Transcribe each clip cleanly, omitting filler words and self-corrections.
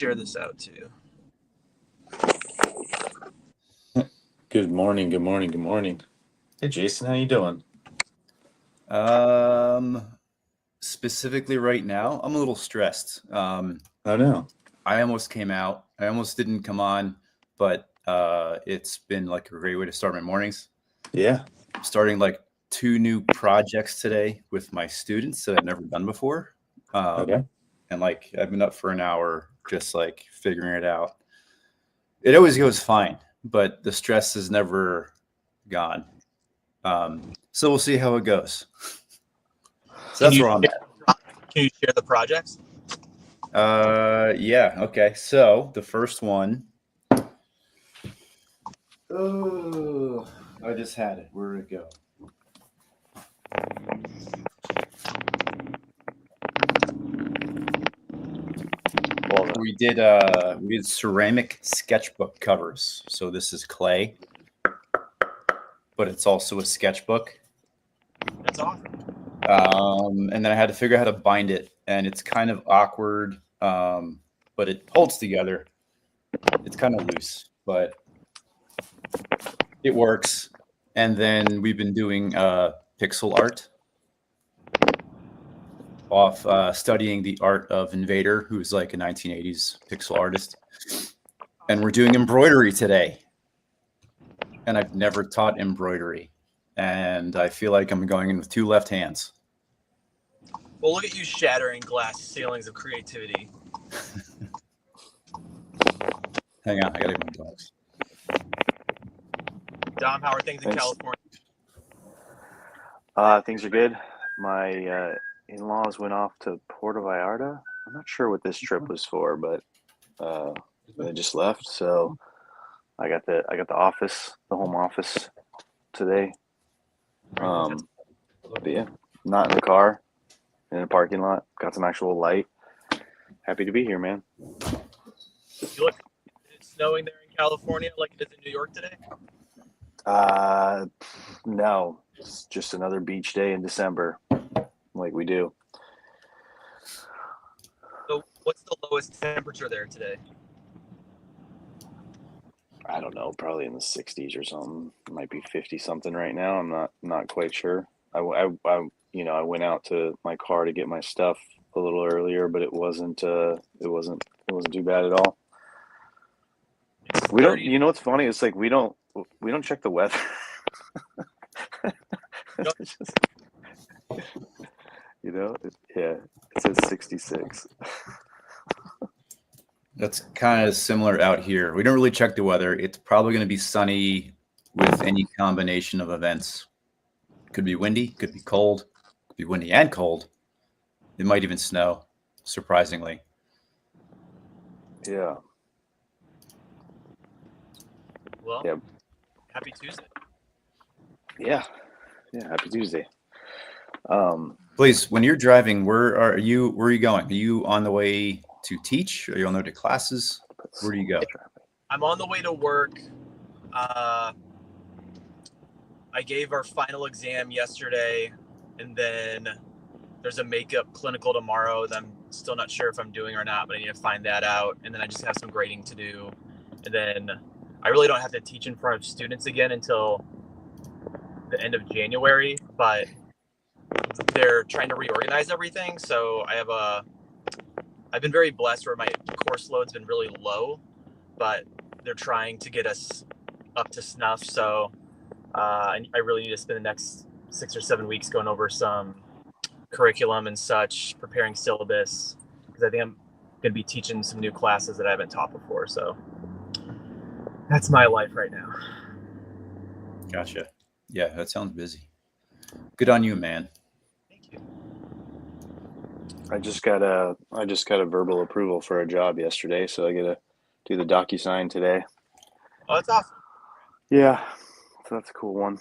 share this out too. Good morning, good morning, good morning. Hey Jason, how you doing? Um, Specifically right now, I'm a little stressed. Oh no. I almost came out. I almost didn't come on, but it's been like a great way to start my mornings. Yeah. I'm starting like two new projects today with my students that I've never done before. Okay. And like I've been up for an hour just like figuring it out. It always goes fine, but the stress is never gone. So we'll see how it goes. So Can that's you where I'm at. can you share the projects? Yeah, okay. So the first one. Oh, I just had it. Where did it go? We did ceramic sketchbook covers. So this is clay, but it's also a sketchbook. That's awesome. And then I had to figure out how to bind it, and it's kind of awkward, but it holds together. It's kind of loose, but it works. And then we've been doing pixel art off studying the art of Invader, who's like a 1980s pixel artist. And we're doing embroidery today. And I've never taught embroidery. And I feel like I'm going in with two left hands. Well, look at you shattering glass ceilings of creativity. Hang on, I gotta get my dogs. Dom, how are things in California? Things are good. My in-laws went off to Puerto Vallarta. I'm not sure what this trip was for, but they just left. So I got the office, the home office today. But yeah, not in the car, in a parking lot. Got some actual light. Happy to be here, man. You look, is it snowing there in California like it is in New York today? No, it's just another beach day in December, like we do. So, what's the lowest temperature there today? I don't know, probably in the 60s or something. It might be 50 something right now. I'm not quite sure. I went out to my car to get my stuff a little earlier, but it wasn't too bad at all. We don't, you know what's funny? It's like we don't check the weather. It's just, it says 66. That's kind of similar out here. We don't really check the weather. It's probably going to be sunny with any combination of events. Could be windy, could be cold, could be windy and cold. It might even snow, surprisingly. Yeah. Well, Happy Tuesday. Yeah. Happy Tuesday. Please, when you're driving, where are you going? Are you on the way to teach? Are you on the way to classes? Where do you go? I'm on the way to work. I gave our final exam yesterday, and then there's a makeup clinical tomorrow that I'm still not sure if I'm doing or not, but I need to find that out. And then I just have some grading to do. And then I really don't have to teach in front of students again until the end of January, but they're trying to reorganize everything. So I've been very blessed where my course load's been really low, but they're trying to get us up to snuff. So I really need to spend the next 6 or 7 weeks going over some curriculum and such, preparing syllabus, because I think I'm going to be teaching some new classes that I haven't taught before. So that's my life right now. Gotcha. Yeah, that sounds busy. Good on you, man. Thank you. I just got a verbal approval for a job yesterday, so I gotta do the DocuSign today. Oh, that's awesome. Yeah, so that's a cool one.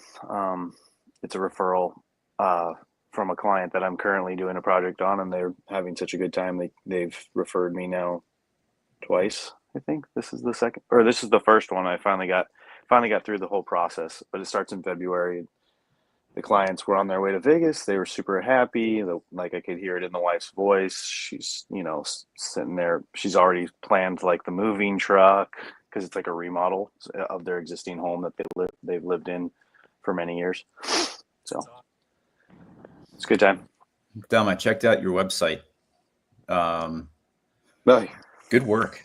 It's a referral from a client that I'm currently doing a project on, and they're having such a good time. They've referred me now twice. I think this is the first one. I finally got through the whole process, but it starts in February. the clients were on their way to Vegas. They were super happy. Like I could hear it in the wife's voice. She's, sitting there. She's already planned like the moving truck because it's like a remodel of their existing home that they've lived in for many years. So it's a good time. Dom, I checked out your website. Good work.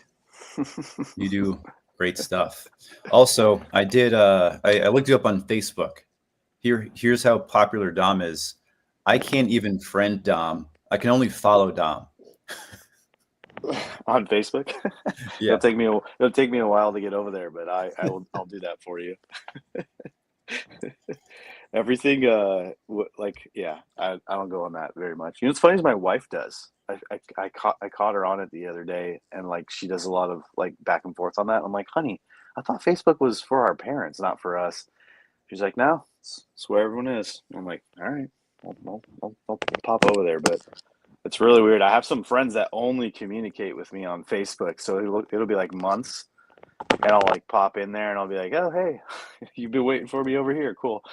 You do great stuff. Also, I did. I looked you up on Facebook. Here's how popular Dom is. I can't even friend Dom. I can only follow Dom on Facebook. Yeah, It'll take me a while to get over there, but I'll do that for you. Everything I don't go on that very much. What's funny is my wife does. I caught her on it the other day, and like she does a lot of like back and forth on that. I'm like, honey, I thought Facebook was for our parents, not for us. She's like, no, it's where everyone is. I'm like, all right, I'll pop over there, but it's really weird. I have some friends that only communicate with me on Facebook, so it'll be like months, and I'll like pop in there and I'll be like, oh hey, you've been waiting for me over here, cool.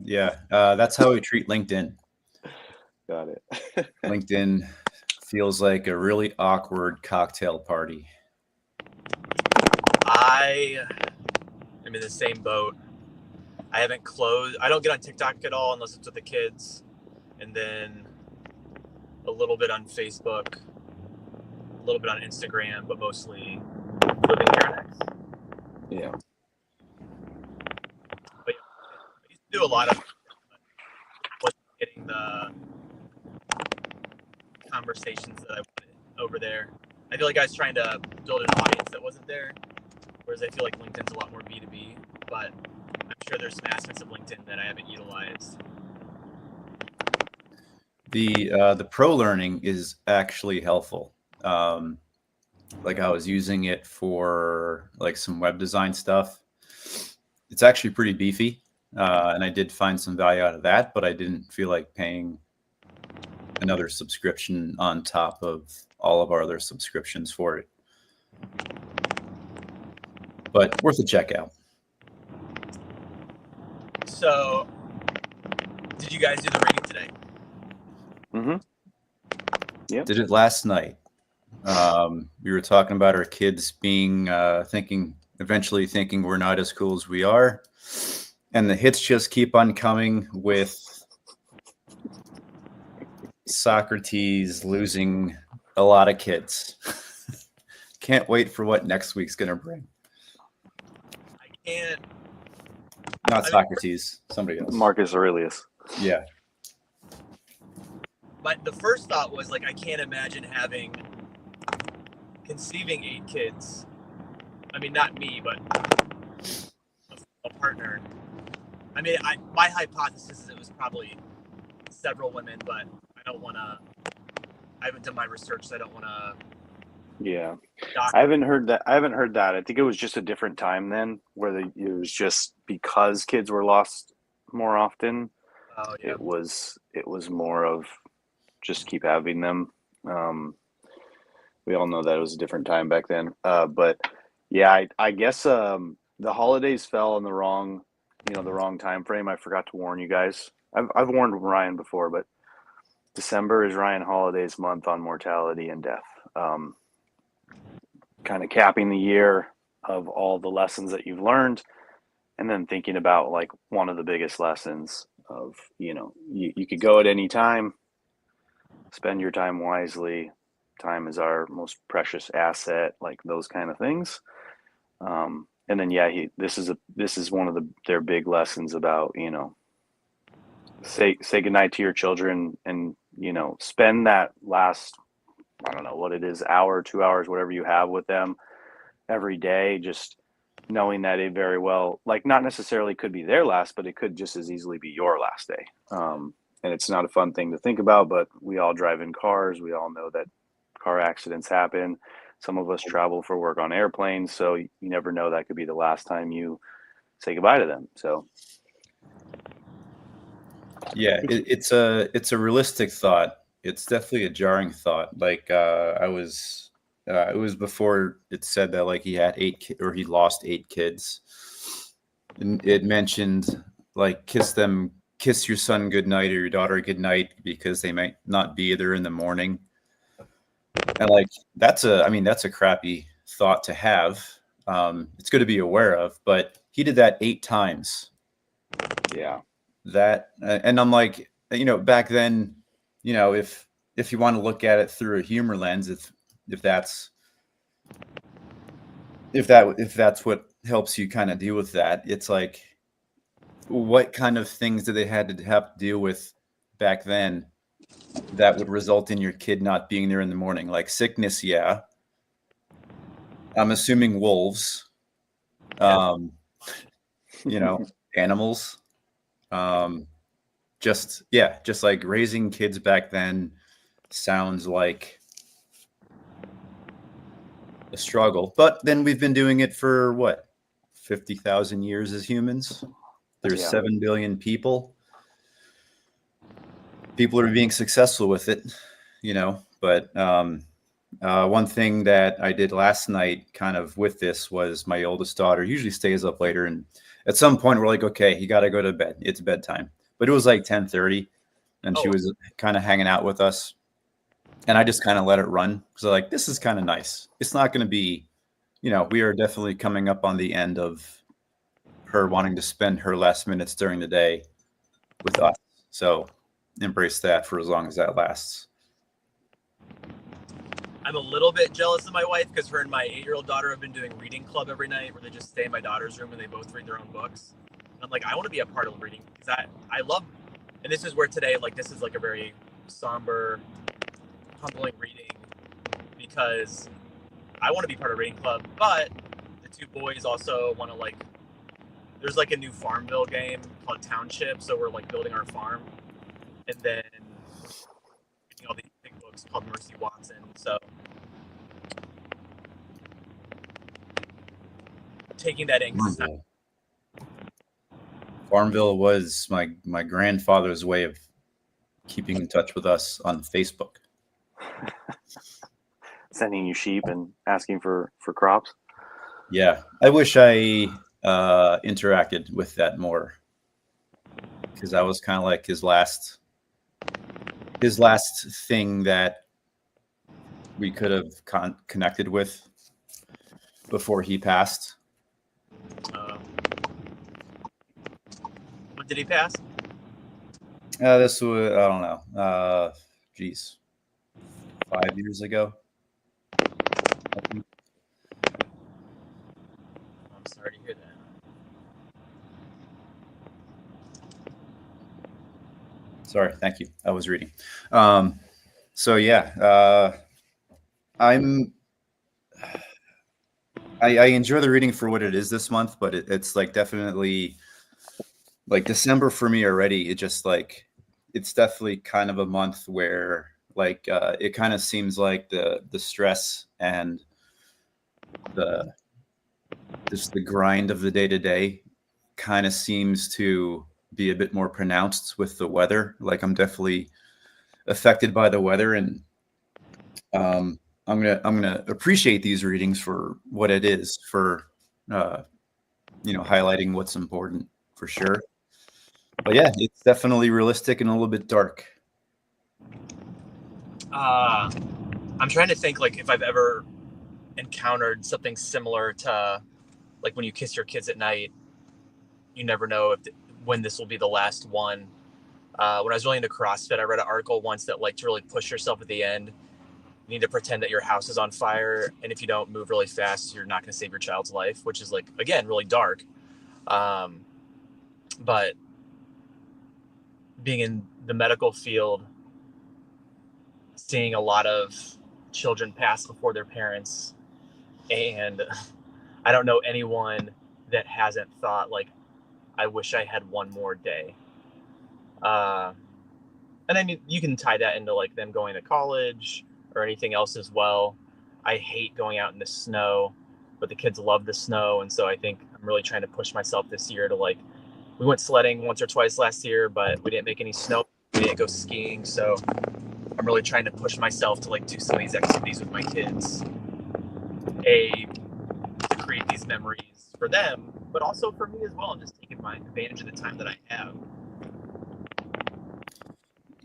Yeah, that's how we treat LinkedIn. Got it. LinkedIn feels like a really awkward cocktail party. I am in the same boat. I haven't closed. I don't get on TikTok at all unless it's with the kids, and then a little bit on Facebook, a little bit on Instagram, but mostly living here on X. Yeah. But I used to do a lot of getting the conversations that I wanted over there. I feel like I was trying to build an audience that wasn't there, whereas I feel like LinkedIn's a lot more B2B, but I'm sure there's some aspects of LinkedIn that I haven't utilized. The pro learning is actually helpful. Like I was using it for like some web design stuff. It's actually pretty beefy, and I did find some value out of that, but I didn't feel like paying another subscription on top of all of our other subscriptions for it. But worth a check out. So, did you guys do the reading today? Mm-hmm. Yeah. Did it last night. We were talking about our kids being eventually thinking we're not as cool as we are, and the hits just keep on coming with Socrates losing a lot of kids. Can't wait for what next week's gonna bring. I can't. Not Socrates, somebody else. Marcus Aurelius. Yeah. But the first thought was like, I can't imagine conceiving 8 kids. I mean, not me, but a partner. I mean, my hypothesis is it was probably several women, but I haven't done my research, so I don't want to. Yeah, I haven't heard that. I think it was just a different time then, where it was just because kids were lost more often. Oh, yeah. It was more of just keep having them. We all know that it was a different time back then. But yeah, I guess the holidays fell in the wrong time frame. I forgot to warn you guys. I've warned Ryan before, but December is Ryan Holiday's month on mortality and death. Kind of capping the year of all the lessons that you've learned, and then thinking about like one of the biggest lessons of, you could go at any time, spend your time wisely. Time is our most precious asset, like those kind of things. And then, this is one of their big lessons about, say goodnight to your children, and, spend that last, I don't know what it is, hour, 2 hours, whatever you have with them every day, just knowing that it very well, like not necessarily could be their last, but it could just as easily be your last day. And it's not a fun thing to think about, but we all drive in cars. We all know that car accidents happen. Some of us travel for work on airplanes, so you never know, that could be the last time you say goodbye to them. So yeah, it's a realistic thought. It's definitely a jarring thought. Like it was before it said that like he had 8 or he lost 8 kids. And it mentioned like kiss them kiss your son goodnight or your daughter goodnight because they might not be there in the morning. And like, that's a crappy thought to have. It's good to be aware of, but he did that 8 times. Yeah. That, and I'm like, back then, if you want to look at it through a humor lens, if that's what helps you kind of deal with that, it's like, what kind of things did they have to deal with back then that would result in your kid not being there in the morning? Like sickness, yeah. I'm assuming wolves, animals, just like raising kids back then sounds like a struggle. But then we've been doing it for what, 50,000 years as humans. There's 7 billion people. People are being successful with it, but one thing that I did last night kind of with this was my oldest daughter usually stays up later, and at some point we're like, okay, you got to go to bed. It's bedtime. But it was like 10:30 and she was kind of hanging out with us, and I just kind of let it run. So like, this is kind of nice. It's not going to be, we are definitely coming up on the end of her wanting to spend her last minutes during the day with us. So embrace that for as long as that lasts. I'm a little bit jealous of my wife because her and my 8-year-old daughter have been doing reading club every night where they just stay in my daughter's room and they both read their own books. And I'm like, I want to be a part of reading because I love, and this is where today, like, this is like a very somber, humbling reading because I want to be part of reading club, but the 2 boys also want to, like, there's like a new Farmville game called Township, so we're like building our farm, and then reading all these big books called Mercy Watson. So taking that anxiety. Farmville was my grandfather's way of keeping in touch with us on Facebook. Sending you sheep and asking for crops. Yeah, I wish I interacted with that more, because that was kind of like his last thing that we could have connected with before he passed. When did he pass? This was, I don't know, 5 years ago. I'm sorry to hear that. Sorry, thank you. I was reading. So yeah, I enjoy the reading for what it is this month, but it's like definitely like December for me already. It just like, it's definitely kind of a month where like it kind of seems like the stress and the grind of the day to day kind of seems to be a bit more pronounced with the weather. Like I'm definitely affected by the weather, and I'm gonna appreciate these readings for what it is, for highlighting what's important for sure. But yeah, it's definitely realistic and a little bit dark. I'm trying to think like if I've ever encountered something similar to like when you kiss your kids at night, you never know when this will be the last one. When I was really into CrossFit, I read an article once that like to really push yourself at the end, you need to pretend that your house is on fire, and if you don't move really fast, you're not going to save your child's life, which is like, again, really dark. But being in the medical field, seeing a lot of children pass before their parents, and I don't know anyone that hasn't thought like, I wish I had one more day. And I mean, you can tie that into like them going to college or anything else as well. I hate going out in the snow, but the kids love the snow. And so I think I'm really trying to push myself this year to like, we went sledding once or twice last year, but we didn't make any snow. We didn't go skiing. So I'm really trying to push myself to like do some of these activities with my kids. To create these memories for them, but also for me as well, and just taking advantage of the time that I have.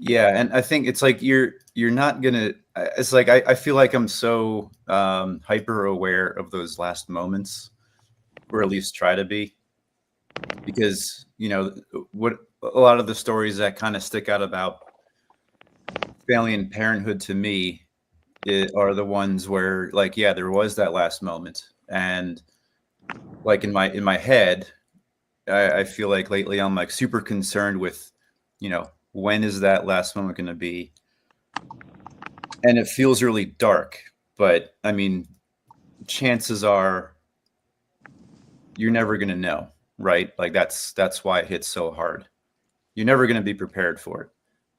Yeah, and I think it's like you're not gonna. It's like I feel like I'm so hyper aware of those last moments, or at least try to be, because what a lot of the stories that kind of stick out about family and parenthood to me are the ones where, like, yeah, there was that last moment, and like in my head, I feel like lately I'm like super concerned with, when is that last moment going to be? And it feels really dark, but I mean, chances are you're never going to know, right? Like that's why it hits so hard. You're never going to be prepared for it,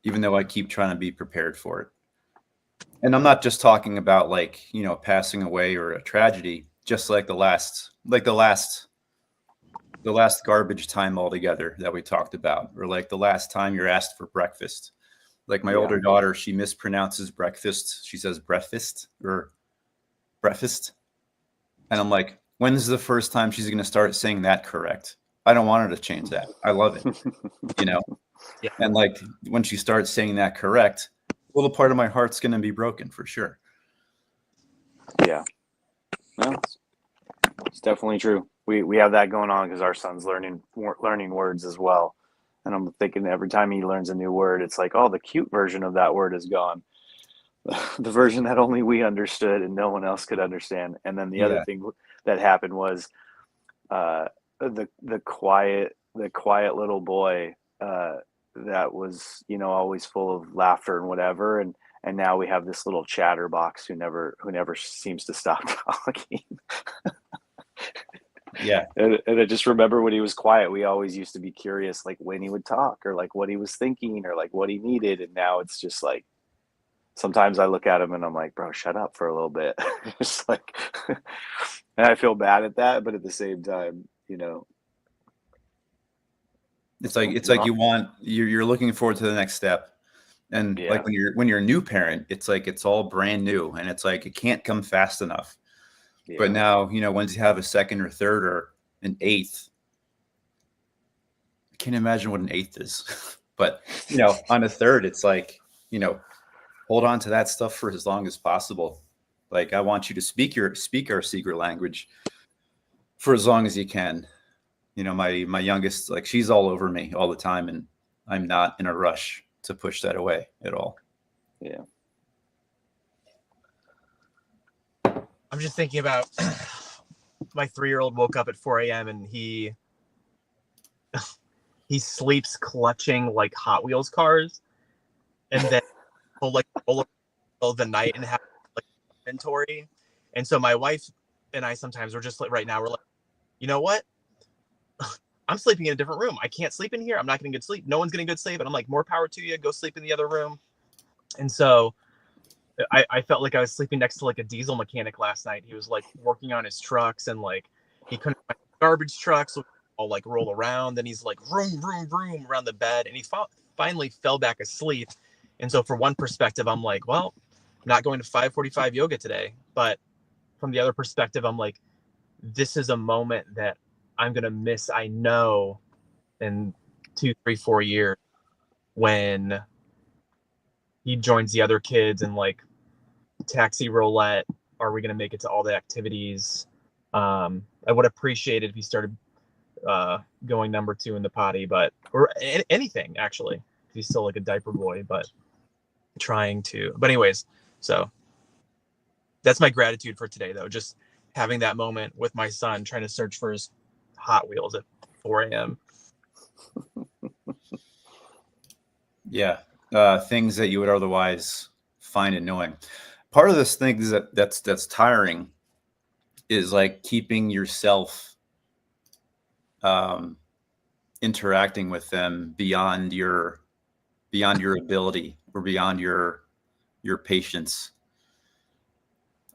even though I keep trying to be prepared for it. And I'm not just talking about like, passing away or a tragedy, just like the last garbage time altogether that we talked about, or like the last time you're asked for breakfast. Like my older daughter, she mispronounces breakfast. She says breakfast or breakfast. And I'm like, when's the first time she's going to start saying that correct? I don't want her to change that. I love it, Yeah. And like when she starts saying that correct, a little part of my heart's going to be broken for sure. Yeah. No, it's definitely true. We have that going on because our son's learning words as well. And I'm thinking every time he learns a new word, it's like, oh, the cute version of that word is gone. The version that only we understood and no one else could understand. And then the other thing that happened was the quiet little boy that was, always full of laughter and whatever. And now we have this little chatterbox who never seems to stop talking. Yeah. And I just remember when he was quiet, we always used to be curious, like when he would talk or like what he was thinking or like what he needed. And now it's just like, sometimes I look at him and I'm like, bro, shut up for a little bit. It's like, and I feel bad at that. But at the same time, it's like you're looking forward to the next step. And like when you're a new parent, it's like, it's all brand new and it's like, it can't come fast enough. Yeah. But now, once you have a second or third or an eighth, I can't imagine what an eighth is. But, on a third, it's like, hold on to that stuff for as long as possible. Like, I want you to speak our secret language for as long as you can. My youngest, like, she's all over me all the time, and I'm not in a rush to push that away at all. Yeah. I'm just thinking about my 3-year-old woke up at 4 a.m. and he sleeps clutching like Hot Wheels cars, and then he'll like roll of the night and have like inventory. And so my wife and I sometimes we're just like, right now we're like, you know what? I'm sleeping in a different room. I can't sleep in here. I'm not getting good sleep. No one's getting good sleep. And I'm like, more power to you. Go sleep in the other room. And so I felt like I was sleeping next to like a diesel mechanic last night. He was like working on his trucks and like he couldn't find garbage trucks. So I'll like roll around. Then he's like vroom, vroom, vroom around the bed. And he finally fell back asleep. And so for one perspective, I'm like, well, I'm not going to 5:45 yoga today. But from the other perspective, I'm like, this is a moment that I'm going to miss, I know, in 2, 3, 4 years when he joins the other kids and like taxi roulette. Are we going to make it to all the activities? I would appreciate it if he started going number 2 in the potty, or anything actually. He's still like a diaper boy, but trying to. But anyways, so that's my gratitude for today, though. Just having that moment with my son, trying to search for his Hot Wheels at 4 a.m. Yeah. Things that you would otherwise find annoying. Part of this thing is that's tiring is like keeping yourself interacting with them beyond your ability or beyond your patience.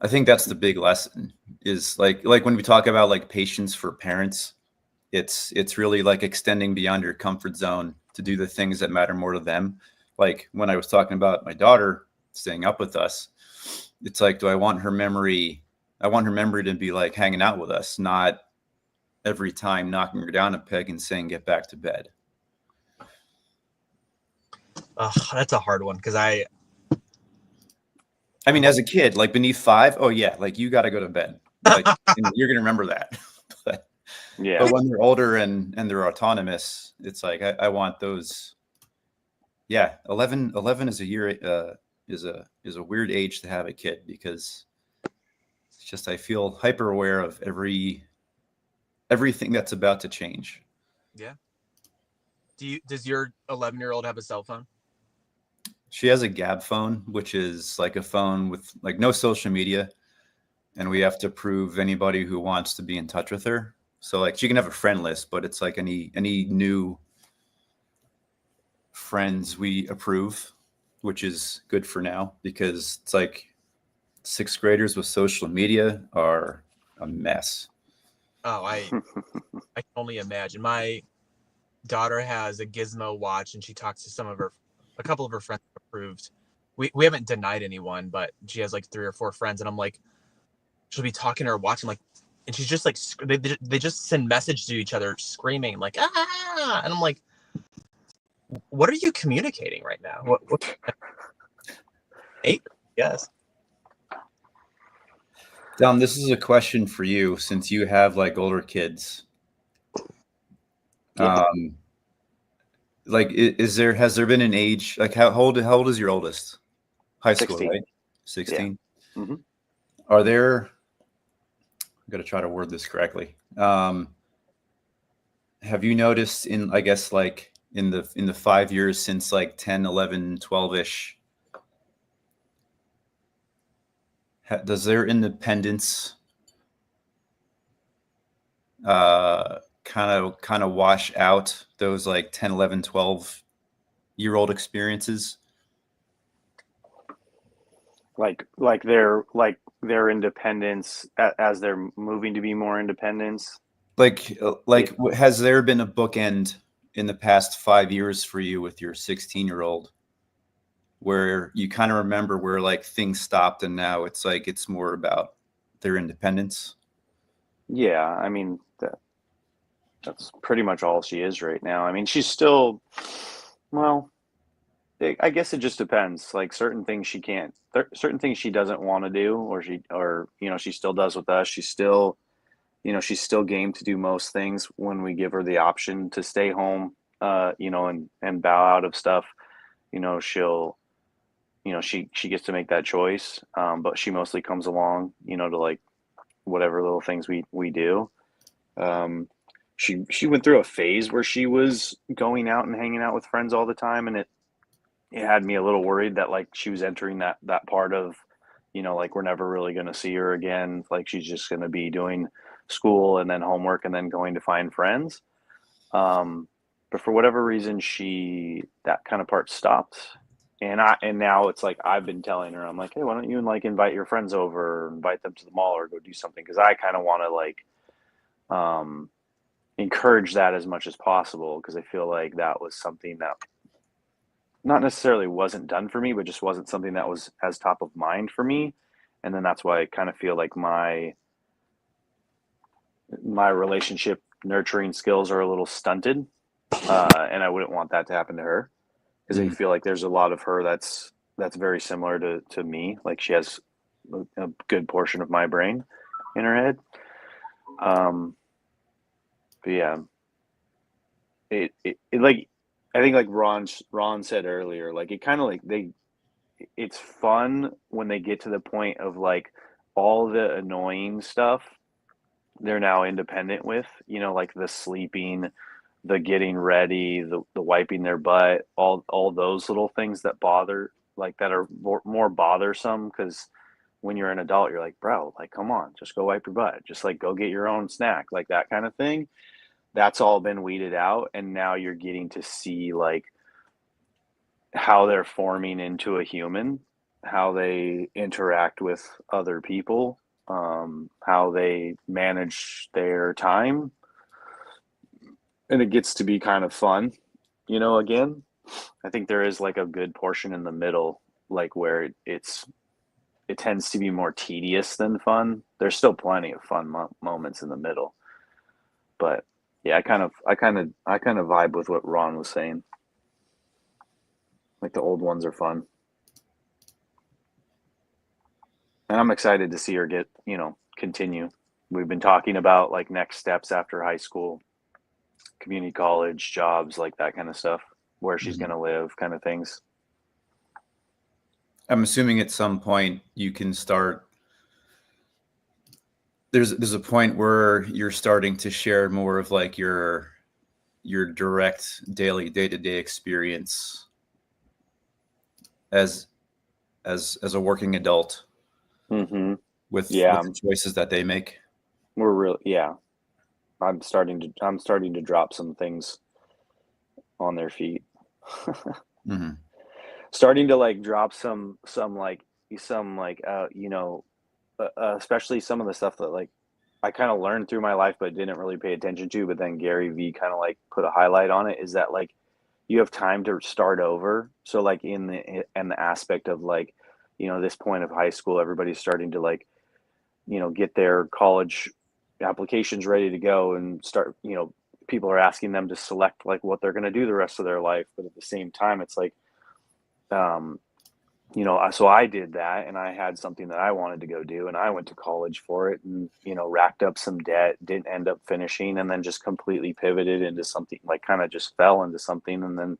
I think that's the big lesson is like when we talk about like patience for parents, it's really like extending beyond your comfort zone to do the things that matter more to them. Like when I was talking about my daughter staying up with us, it's like, I want her memory to be like hanging out with us, not every time knocking her down a peg and saying, get back to bed. That's a hard one because mean, as a kid, like beneath 5, oh yeah, like you got to go to bed. Like and you're gonna remember that. but Yeah. But when they're older and they're autonomous, it's like I want those. Yeah, 11 is a year is a weird age to have a kid because it's just I feel hyper aware of everything that's about to change. Yeah. Does your 11-year-old have a cell phone? She has a Gab phone, which is like a phone with like no social media, and we have to approve anybody who wants to be in touch with her. So like she can have a friend list, but it's like any new friends we approve, which is good for now because it's like 6th graders with social media are a mess. Oh, I can only imagine. My daughter has a Gizmo watch, and she talks to a couple of her friends approved. We haven't denied anyone, but she has like 3 or 4 friends, and I'm like, she'll be talking to her watch, like, and she's just like, they just send message to each other screaming like, ah, and I'm like, what are you communicating right now? What 8? Yes. Dom, this is a question for you since you have like older kids. Yeah. Like, has there been an age, like how old is your oldest? High school, 16. right? 16. Yeah. Mm-hmm. Are there, I got to try to word this correctly. Have you noticed I guess like in the 5 years since like 10, 11, 12-ish, does their independence kind of wash out those like 10, 11, 12-year-old experiences? Like their independence as they're moving to be more independence. Has there been a bookend in the past 5 years for you with your 16-year-old where you kind of remember where like things stopped and now it's like it's more about their independence? Yeah, I mean that's pretty much all she is right now. I mean, she's still, well, I guess it just depends. Like certain things she can't, certain things she doesn't want to do, or she still does with us. She's still, she's still game to do most things when we give her the option to stay home, and bow out of stuff. She'll, she gets to make that choice. But she mostly comes along, to like whatever little things we do. She went through a phase where she was going out and hanging out with friends all the time, and it had me a little worried that like she was entering that part of, like we're never really going to see her again. Like she's just going to be doing school and then homework and then going to find friends. But for whatever reason, that kind of part stopped. And now it's like I've been telling her, I'm like, hey, why don't you like invite your friends over, or invite them to the mall, or go do something, because I kind of want to like encourage that as much as possible, because I feel like that was something that not necessarily wasn't done for me, but just wasn't something that was as top of mind for me. And then that's why I kind of feel like my relationship nurturing skills are a little stunted, and I wouldn't want that to happen to her, because I feel like there's a lot of her that's very similar to me. Like she has a good portion of my brain in her head. But yeah, it like, I think like Ron said earlier, like it kind of like it's fun when they get to the point of like all the annoying stuff they're now independent with, like the sleeping, the getting ready, the wiping their butt, all those little things that bother, like that are more bothersome, because when you're an adult, you're like, bro, like, come on, just go wipe your butt, just like go get your own snack, like that kind of thing. That's all been weeded out, and now you're getting to see like how they're forming into a human, how they interact with other people, how they manage their time, and it gets to be kind of fun, again. I think there is like a good portion in the middle, like where it tends to be more tedious than fun. There's still plenty of fun moments in the middle, but yeah, I kind of vibe with what Ron was saying. Like the old ones are fun. And I'm excited to see her get, continue. We've been talking about like next steps after high school, community college, jobs, like that kind of stuff, where she's going to live, kind of things. I'm assuming at some point you can start. There's a point where you're starting to share more of like your direct daily day-to-day experience as a working adult Mm-hmm. with the choices that they make. We're real. Yeah. I'm starting to drop some things on their feet. Mm-hmm. Starting to like drop some especially some of the stuff that like I kind of learned through my life but didn't really pay attention to, but then Gary V kind of like put a highlight on it, is that like you have time to start over. So like in the aspect of like, this point of high school, everybody's starting to like, get their college applications ready to go and start, people are asking them to select like what they're going to do the rest of their life. But at the same time, it's like, so I did that, and I had something that I wanted to go do, and I went to college for it, and, racked up some debt, didn't end up finishing, and then just completely pivoted into something, like kind of just fell into something. And then,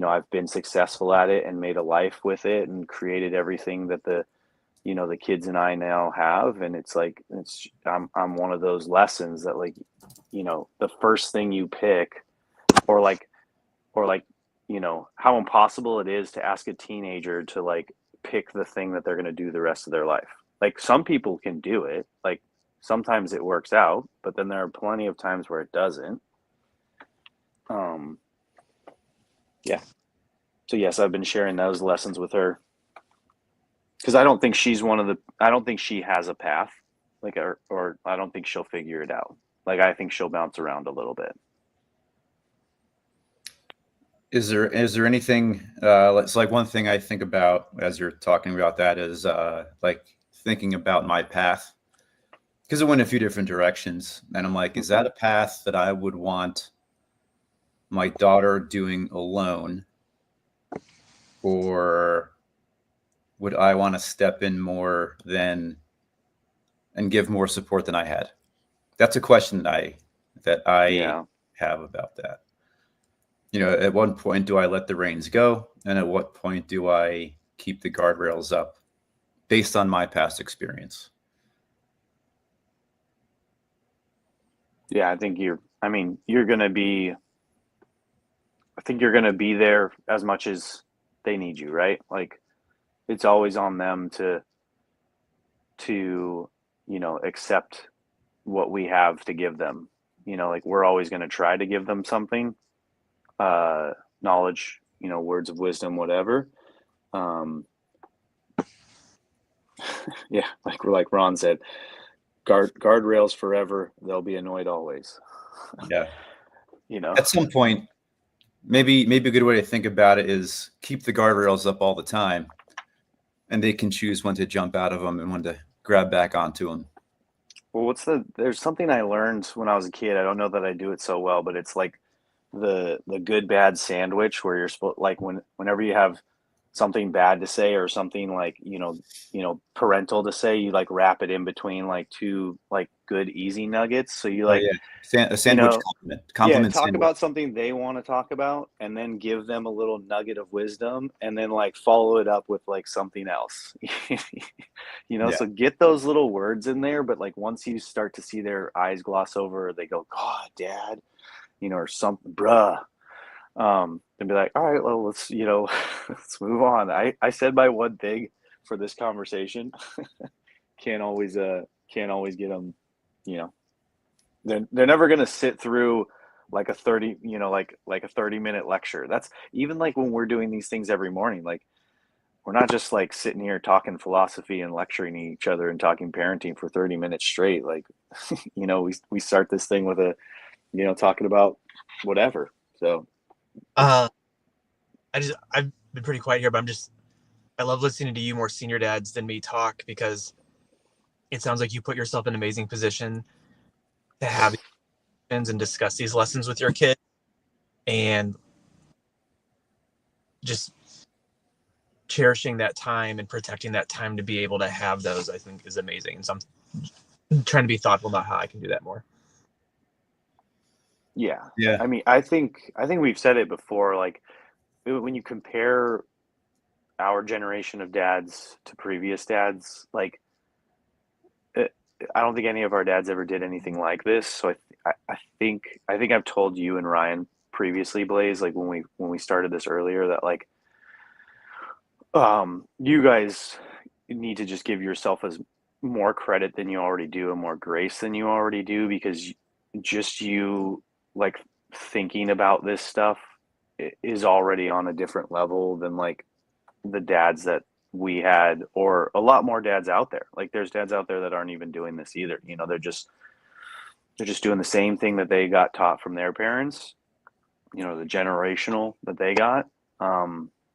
I've been successful at it and made a life with it and created everything that the kids and I now have. And it's like, I'm one of those lessons that like, the first thing you pick, or like, how impossible it is to ask a teenager to like pick the thing that they're going to do the rest of their life. Like some people can do it. Like sometimes it works out, but then there are plenty of times where it doesn't. Yeah. So yes, I've been sharing those lessons with her, because I don't think she has a path, like, or I don't think she'll figure it out. Like, I think she'll bounce around a little bit. Is there anything, it's like one thing I think about as you're talking about that is like thinking about my path, because it went a few different directions. And I'm like, is that a path that I would want my daughter doing alone? Or would I want to step in more and give more support than I had? That's a question that I have about that. At one point, do I let the reins go? And at what point do I keep the guardrails up based on my past experience? Yeah, I think you're going to be there as much as they need you, right? Like it's always on them to accept what we have to give them. Like we're always going to try to give them something, knowledge, words of wisdom, whatever. Yeah, like Ron said, guardrails forever. They'll be annoyed always. Yeah. At some point, maybe a good way to think about it is keep the guardrails up all the time, and they can choose when to jump out of them and when to grab back onto them. Well, there's something I learned when I was a kid. I don't know that I do it so well, but it's like the good bad sandwich, where you're supposed, like whenever you have something bad to say or something like parental to say, you like wrap it in between like two like good easy nuggets. So you like a sandwich compliment talk sandwich. about something they want to talk about, and then give them a little nugget of wisdom, and then like follow it up with like something else. So get those little words in there, but like once you start to see their eyes gloss over, they go, God, Dad, or something, bruh. And be like, all right, well, let's let's move on. I said my one thing for this conversation. can't always get them. They're never gonna sit through like a 30 like a 30-minute lecture. That's even like when we're doing these things every morning. Like we're not just like sitting here talking philosophy and lecturing each other and talking parenting for 30 minutes straight. Like we start this thing with a talking about whatever. So I've been pretty quiet here, but I love listening to you more senior dads than me talk, because it sounds like you put yourself in an amazing position to have and discuss these lessons with your kid, and just cherishing that time and protecting that time to be able to have those, I think, is amazing. And so I'm trying to be thoughtful about how I can do that more. Yeah. Yeah. I mean, I think we've said it before. Like, when you compare our generation of dads to previous dads, like, I don't think any of our dads ever did anything like this. So I think I've told you and Ryan previously, Blaze, like when we started this earlier, that like, you guys need to just give yourself as more credit than you already do and more grace than you already do, because just you like thinking about this stuff is already on a different level than like the dads that we had, or a lot more dads out there. Like, there's dads out there that aren't even doing this either. You know, they're just doing the same thing that they got taught from their parents, you know, the generational that they got.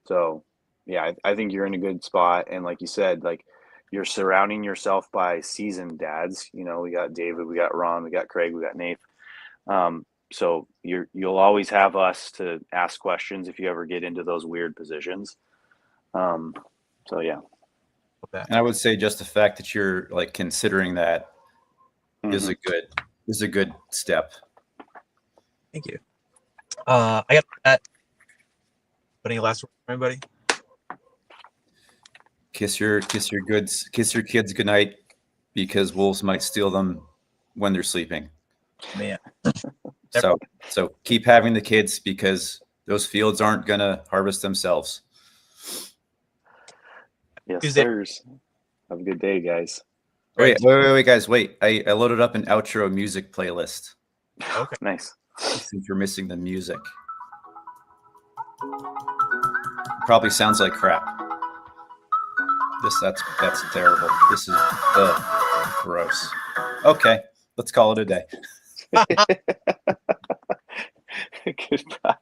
So yeah, I think you're in a good spot. And like you said, like, you're surrounding yourself by seasoned dads. You know, we got David, we got Ron, we got Craig, we got Nate. So you'll always have us to ask questions if you ever get into those weird positions. So yeah. And I would say just the fact that you're like considering that is a good step. Thank you. I got that. But any last word from anybody? Kiss your kids goodnight, because wolves might steal them when they're sleeping. Man. So keep having the kids, because those fields aren't gonna harvest themselves. Yes, sirs. Have a good day, guys. Wait, guys, wait. I loaded up an outro music playlist. Okay. Nice. Since you're missing the music. Probably sounds like crap. That's terrible. This is gross. Okay, let's call it a day. Goodbye.